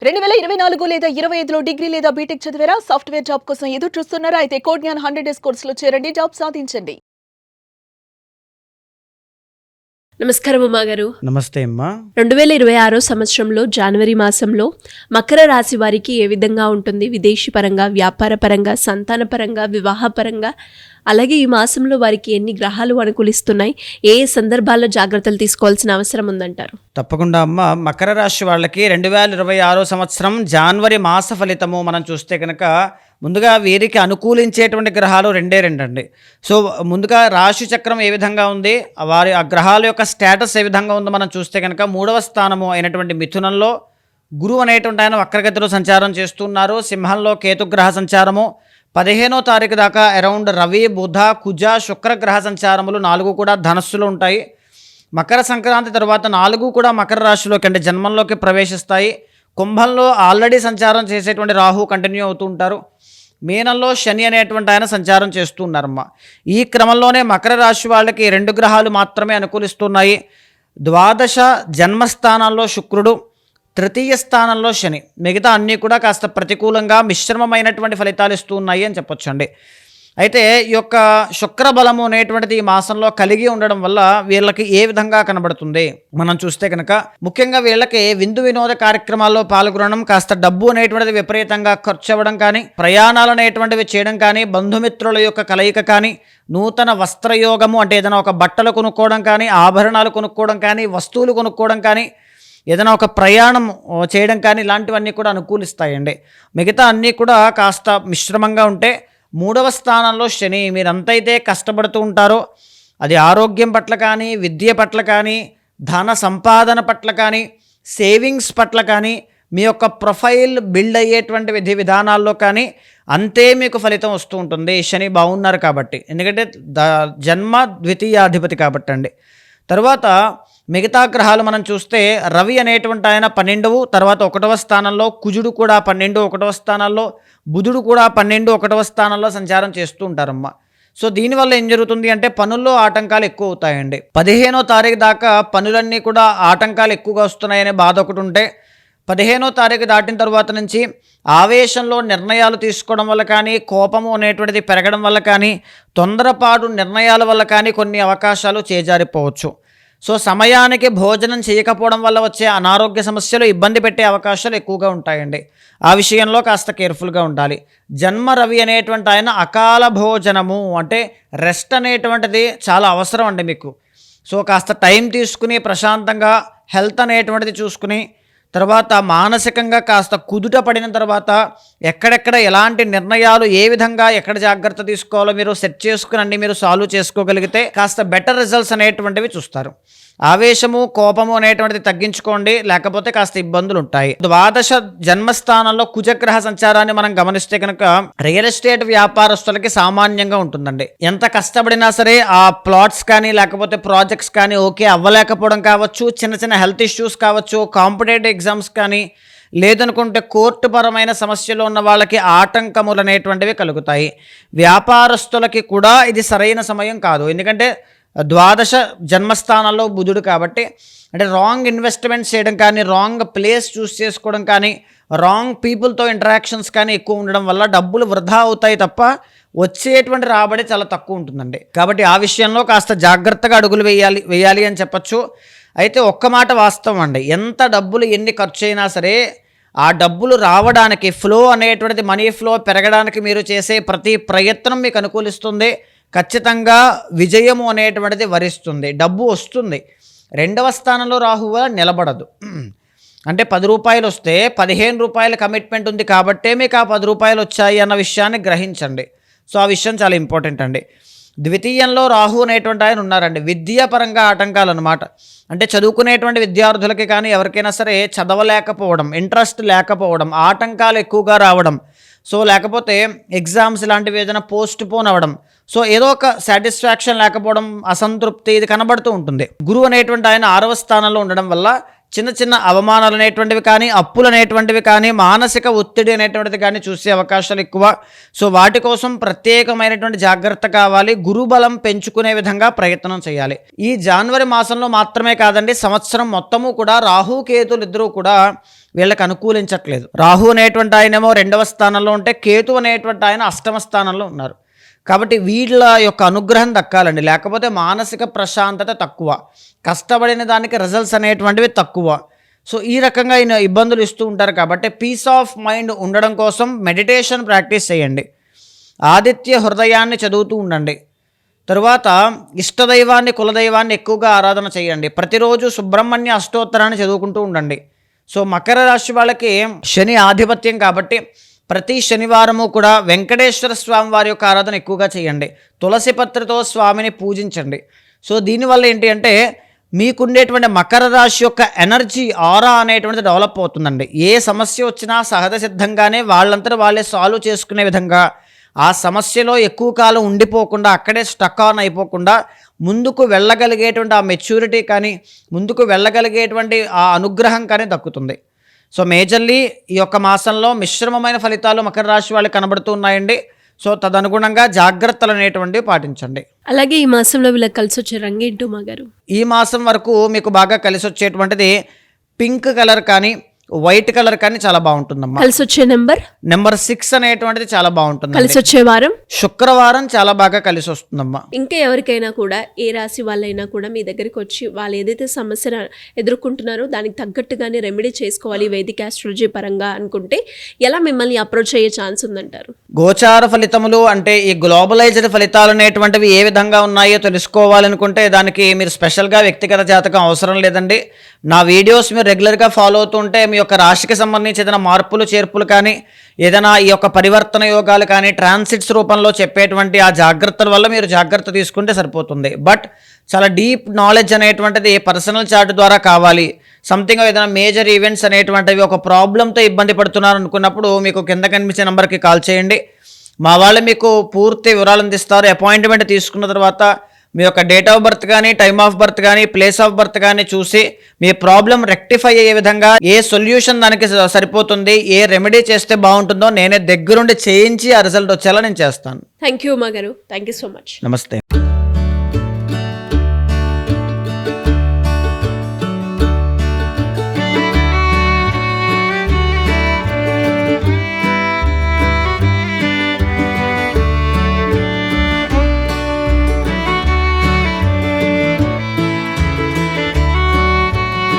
2024 లేదా 25లో డిగ్రీ లేదా బీటెక్ చదివారా? సాఫ్ట్‌వేర్ జాబ్ కోసం ఎదురు చూస్తున్నారా? అయితే కోడ్ జ్ఞాన్ 100 డేస్ కోర్సులో చేరండి. జాబ్ సాధించండి. నమస్కారం ఉమాగారు. నమస్తే అమ్మా. 2026 సంవత్సరంలో జనవరి మాసంలో మకర రాశి వారికి ఏ విధంగా ఉంటుంది? విదేశీ పరంగా, వ్యాపార పరంగా, సంతాన పరంగా, వివాహ పరంగా, అలాగే ఈ మాసంలో వారికి ఎన్ని గ్రహాలు అనుకూలిస్తున్నాయి? ఏ సందర్భాల్లో జాగ్రత్తలు తీసుకోవాల్సిన అవసరం ఉందంటారు? తప్పకుండా అమ్మ. మకర రాశి వాళ్ళకి 2026 సంవత్సరం జనవరి మాస ఫలితము మనం చూస్తే కనుక ముందుగా వీరికి అనుకూలించేటువంటి గ్రహాలు రెండు అండి. సో ముందుగా రాశి చక్రం ఏ విధంగా ఉంది, వారి ఆ గ్రహాల యొక్క స్టేటస్ ఏ విధంగా ఉందో మనం చూస్తే కనుక 3వ స్థానము అయినటువంటి మిథునంలో గురువు అనేటువంటి ఆయన వక్రగతిలో సంచారం చేస్తున్నారు. సింహంలో కేతుగ్రహ సంచారము 15వ తారీఖు దాకా అరౌండ్ రవి, బుధ, కుజ, శుక్రగ్రహ సంచారములు 4 కూడా ధనస్సులో ఉంటాయి. మకర సంక్రాంతి తర్వాత 4 కూడా మకర రాశిలోకి అంటే జన్మంలోకి ప్రవేశిస్తాయి. కుంభంలో ఆల్రెడీ సంచారం చేసేటువంటి రాహు కంటిన్యూ అవుతూ ఉంటారు. మీనంలో శని అనేటువంటి ఆయన సంచారం చేస్తూ ఉన్నారమ్మ. ఈ క్రమంలోనే మకర రాశి వాళ్ళకి 2 గ్రహాలు మాత్రమే అనుకూలిస్తున్నాయి. ద్వాదశ జన్మస్థానాల్లో శుక్రుడు, తృతీయ స్థానంలో శని. మిగతా అన్నీ కూడా కాస్త ప్రతికూలంగా మిశ్రమమైనటువంటి ఫలితాలు ఇస్తూ ఉన్నాయి అని చెప్పొచ్చండి. అయితే ఈ యొక్క శుక్రబలము అనేటువంటిది ఈ మాసంలో కలిగి ఉండడం వల్ల వీళ్ళకి ఏ విధంగా కనబడుతుంది మనం చూస్తే కనుక ముఖ్యంగా వీళ్ళకి విందు వినోద కార్యక్రమాల్లో పాల్గొనడం, కాస్త డబ్బు అనేటువంటిది విపరీతంగా ఖర్చు అవ్వడం కానీ, ప్రయాణాలు అనేటువంటివి చేయడం కానీ, బంధుమిత్రుల యొక్క కలయిక కానీ, నూతన వస్త్రయోగము అంటే ఏదైనా ఒక బట్టలు కొనుక్కోవడం కానీ, ఆభరణాలు కొనుక్కోవడం కానీ, వస్తువులు కొనుక్కోవడం కానీ, ఏదైనా ఒక ప్రయాణం చేయడం కానీ ఇలాంటివన్నీ కూడా అనుకూలిస్తాయండి. మిగతా అన్నీ కూడా కాస్త మిశ్రమంగా ఉంటే 3వ స్థానంలో శని. మీరు ఎంతైతే కష్టపడుతూ ఉంటారో అది ఆరోగ్యం పట్ల కానీ, విద్య పట్ల కానీ, ధన సంపాదన పట్ల కానీ, సేవింగ్స్ పట్ల కానీ, మీ యొక్క ప్రొఫైల్ బిల్డ్ అయ్యేటువంటి విధి విధానాల్లో కానీ అంతే మీకు ఫలితం వస్తూ ఉంటుంది. శని బాగున్నారు కాబట్టి, ఎందుకంటే జన్మ ద్వితీయాధిపతి కాబట్టి అండి. తర్వాత మిగతా గ్రహాలు మనం చూస్తే రవి అనేటువంటి ఆయన 12, తర్వాత 1వ స్థానంలో, కుజుడు కూడా 12, 1వ స్థానాల్లో, బుధుడు కూడా 12, 1వ స్థానంలో సంచారం చేస్తూ ఉంటారమ్మ. సో దీనివల్ల ఏం జరుగుతుంది అంటే పనుల్లో ఆటంకాలు ఎక్కువ అవుతాయండి. 15వ తారీఖు దాకా పనులన్నీ కూడా ఆటంకాలు ఎక్కువగా వస్తున్నాయనే బాధ ఒకటి ఉంటే 15వ తారీఖు దాటిన తర్వాత నుంచి ఆవేశంలో నిర్ణయాలు తీసుకోవడం వల్ల కానీ, కోపము అనేటువంటిది పెరగడం వల్ల కానీ, తొందరపాటు నిర్ణయాల వల్ల కానీ కొన్ని అవకాశాలు చేజారిపోవచ్చు. సో సమయానికి భోజనం చేయకపోవడం వల్ల వచ్చే అనారోగ్య సమస్యలు ఇబ్బంది పెట్టే అవకాశాలు ఎక్కువగా ఉంటాయండి. ఆ విషయంలో కాస్త కేర్ఫుల్గా ఉండాలి. జన్మ రవి అనేటువంటి ఆయన అకాల భోజనము అంటే రెస్ట్ అనేటువంటిది చాలా అవసరం అండి మీకు. సో కాస్త టైం తీసుకుని ప్రశాంతంగా హెల్త్ అనేటువంటిది చూసుకుని, తర్వాత మానసికంగా కాస్త కుదుట పడిన తర్వాత ఎక్కడెక్కడ ఎలాంటి నిర్ణయాలు ఏ విధంగా ఎక్కడ జాగ్రత్త తీసుకోవాలో మీరు సెట్ చేసుకునండి. మీరు సాల్వ్ చేసుకోగలిగితే కాస్త బెటర్ రిజల్ట్స్ అనేటువంటివి చూస్తారు. ఆవేశము, కోపము అనేటువంటిది తగ్గించుకోండి, లేకపోతే కాస్త ఇబ్బందులు ఉంటాయి. ద్వాదశ జన్మస్థానంలో కుజగ్రహ సంచారాన్ని మనం గమనిస్తే కనుక రియల్ ఎస్టేట్ వ్యాపారస్తులకి సామాన్యంగా ఉంటుందండి. ఎంత కష్టపడినా సరే ఆ ప్లాట్స్ కానీ లేకపోతే ప్రాజెక్ట్స్ కానీ ఓకే అవ్వలేకపోవడం కావచ్చు, చిన్న చిన్న హెల్త్ ఇష్యూస్ కావచ్చు, కాంపిటేటివ్ ఎగ్జామ్స్ కానీ, లేదనుకుంటే కోర్టు పరమైన సమస్యలు ఉన్న వాళ్ళకి ఆటంకములు అనేటువంటివి కలుగుతాయి. వ్యాపారస్తులకి కూడా ఇది సరైన సమయం కాదు. ఎందుకంటే ద్వాదశ జన్మస్థానాల్లో బుధుడు కాబట్టి, అంటే రాంగ్ ఇన్వెస్ట్మెంట్స్ చేయడం కానీ, రాంగ్ ప్లేస్ చూస్ చేసుకోవడం కానీ, రాంగ్ పీపుల్తో ఇంటరాక్షన్స్ కానీ ఎక్కువ ఉండడం వల్ల డబ్బులు వృధా అవుతాయి తప్ప వచ్చేటువంటి రాబడి చాలా తక్కువ ఉంటుందండి. కాబట్టి ఆ విషయంలో కాస్త జాగ్రత్తగా అడుగులు వేయాలి అని చెప్పచ్చు. అయితే ఒక్క మాట వాస్తవం అండి, ఎంత డబ్బులు ఎన్ని ఖర్చు అయినా సరే ఆ డబ్బులు రావడానికి ఫ్లో అనేటువంటిది, మనీ ఫ్లో పెరగడానికి మీరు చేసే ప్రతి ప్రయత్నం మీకు అనుకూలిస్తుంది. ఖచ్చితంగా విజయము అనేటువంటిది వరిస్తుంది, డబ్బు వస్తుంది. 2వ స్థానంలో రాహువు నిలబడదు. అంటే 10 రూపాయలు వస్తే 15 రూపాయల కమిట్మెంట్ ఉంది కాబట్టే మీకు ఆ 10 రూపాయలు వచ్చాయి అన్న విషయాన్ని గ్రహించండి. సో ఆ విషయం చాలా ఇంపార్టెంట్ అండి. ద్వితీయంలో రాహు అనేటువంటి ఆయన ఉన్నారండి. విద్యాపరంగా ఆటంకాలు అనమాట. అంటే చదువుకునేటువంటి విద్యార్థులకి కానీ ఎవరికైనా సరే చదవలేకపోవడం, ఇంట్రెస్ట్ లేకపోవడం, ఆటంకాలు ఎక్కువగా రావడం, సో లేకపోతే ఎగ్జామ్స్ లాంటివి ఏదైనా పోస్ట్ పోన్ అవ్వడం, సో ఏదో ఒక సాటిస్ఫాక్షన్ లేకపోవడం, అసంతృప్తి ఇది కనబడుతూ ఉంటుంది. గురువు అనేటువంటి ఆయన 6వ స్థానంలో ఉండడం వల్ల చిన్న చిన్న అవమానాలు అనేటువంటివి కానీ, అప్పులు అనేటువంటివి కానీ, మానసిక ఒత్తిడి అనేటువంటిది కానీ చూసే అవకాశాలు ఎక్కువ. సో వాటి కోసం ప్రత్యేకమైనటువంటి జాగ్రత్త కావాలి. గురుబలం పెంచుకునే విధంగా ప్రయత్నం చేయాలి. ఈ జనవరి మాసంలో మాత్రమే కాదండి, సంవత్సరం మొత్తము కూడా రాహు కేతులు ఇద్దరూ కూడా వీళ్ళకి అనుకూలించట్లేదు. రాహు అనేటువంటి ఆయనేమో 2వ స్థానంలో ఉంటే కేతు అనేటువంటి ఆయన 8వ స్థానంలో ఉన్నారు. కాబట్టి వీళ్ళ యొక్క అనుగ్రహం దక్కాలండి, లేకపోతే మానసిక ప్రశాంతత తక్కువ, కష్టపడిన దానికి రిజల్ట్స్ అనేటువంటివి తక్కువ. సో ఈ రకంగా ఈయన ఇబ్బందులు ఇస్తూ ఉంటారు. కాబట్టి పీస్ ఆఫ్ మైండ్ ఉండడం కోసం మెడిటేషన్ ప్రాక్టీస్ చేయండి, ఆదిత్య హృదయాన్ని చదువుతూ ఉండండి, తరువాత ఇష్టదైవాన్ని కులదైవాన్ని ఎక్కువగా ఆరాధన చేయండి, ప్రతిరోజు సుబ్రహ్మణ్య అష్టోత్తరాన్ని చదువుకుంటూ ఉండండి. సో మకర రాశి వాళ్ళకి శని ఆధిపత్యం కాబట్టి ప్రతి శనివారము కూడా వెంకటేశ్వర స్వామి వారి యొక్క ఆరాధన ఎక్కువగా చేయండి, తులసి పత్రితో స్వామిని పూజించండి. సో దీనివల్ల ఏంటి అంటే మీకుండేటువంటి మకర రాశి యొక్క ఎనర్జీ ఆరా అనేటువంటిది డెవలప్ అవుతుందండి. ఏ సమస్య వచ్చినా సహజ సిద్ధంగానే వాళ్ళంతా వాళ్ళే సాల్వ్ చేసుకునే విధంగా, ఆ సమస్యలో ఎక్కువ కాలం ఉండిపోకుండా అక్కడే స్టక్ ఆన్ అయిపోకుండా ముందుకు వెళ్ళగలిగేటువంటి ఆ మెచ్యూరిటీ కానీ, ముందుకు వెళ్ళగలిగేటువంటి ఆ అనుగ్రహం కానీ దక్కుతుంది. సో మేజర్లీ ఈ యొక్క మాసంలో మిశ్రమమైన ఫలితాలు మకర రాశి వాళ్ళకి కనబడుతూ ఉన్నాయండి. సో తదనుగుణంగా జాగ్రత్తలు అనేటువంటివి పాటించండి. అలాగే ఈ మాసంలో వీళ్ళకి కలిసి వచ్చే రంగు ఏంటో మా గారు? ఈ మాసం వరకు మీకు బాగా కలిసి వచ్చేటువంటిది పింక్ కలర్ కానీ వైట్ కలర్ కానీ చాలా బాగుంటుందమ్మా. కలిసి వచ్చే నెంబర్ 6 అనేటువంటిది చాలా బాగుంటుంది. కలిసి వచ్చే వారం శుక్రవారం చాలా బాగా కలిసి వస్తుందమ్మా. ఇంకా ఎవరికైనా కూడా ఏ రాశి వాళ్ళైనా కూడా మీ దగ్గరికి వచ్చి వాళ్ళు ఏదైతే సమస్యను ఎదుర్కొంటున్నారో దానికి తగ్గట్టుగానే రెమెడీ చేసుకోవాలి వేదిక ఆస్ట్రాలజీ పరంగా అనుకుంటే ఎలా మిమ్మల్ని అప్రోచ్ అయ్యే ఛాన్స్ ఉందంటారు? గోచార ఫలితములు అంటే ఈ గ్లోబలైజ్డ్ ఫలితాలు అనేటువంటివి ఏ విధంగా ఉన్నాయో తెలుసుకోవాలనుకుంటే దానికి మీరు స్పెషల్గా వ్యక్తిగత జాతకం అవసరం లేదండి. నా వీడియోస్ మీరు రెగ్యులర్గా ఫాలో అవుతుంటే మీ యొక్క రాశికి సంబంధించి ఏదైనా మార్పులు చేర్పులు కానీ, ఏదైనా ఈ యొక్క పరివర్తన యోగాలు కానీ ట్రాన్సిట్స్ రూపంలో చెప్పేటువంటి ఆ జాగ్రత్తల వల్ల మీరు జాగ్రత్త తీసుకుంటే సరిపోతుంది. బట్ చాలా డీప్ నాలెడ్జ్ అనేటువంటిది పర్సనల్ చార్ట్ ద్వారా కావాలి. సంథింగ్ ఏదైనా మేజర్ ఈవెంట్స్ అనేటువంటివి ఒక ప్రాబ్లంతో ఇబ్బంది పడుతున్నారు అనుకున్నప్పుడు మీకు కింద కనిపించే నెంబర్కి కాల్ చేయండి. మా వాళ్ళు మీకు పూర్తి వివరాలు అందిస్తారు. అపాయింట్మెంట్ తీసుకున్న తర్వాత మీ యొక్క డేట్ ఆఫ్ బర్త్ కానీ, టైమ్ ఆఫ్ బర్త్ కానీ, ప్లేస్ ఆఫ్ బర్త్ కానీ చూసి మీ ప్రాబ్లం రెక్టిఫై అయ్యే విధంగా ఏ సొల్యూషన్ దానికి సరిపోతుంది, ఏ రెమెడీ చేస్తే బాగుంటుందో నేనే దగ్గరుండి చేయించి ఆ రిజల్ట్ వచ్చేలా నేను చేస్తాను. థ్యాంక్ యూ మా గారు, థ్యాంక్ యూ సో మచ్. నమస్తే.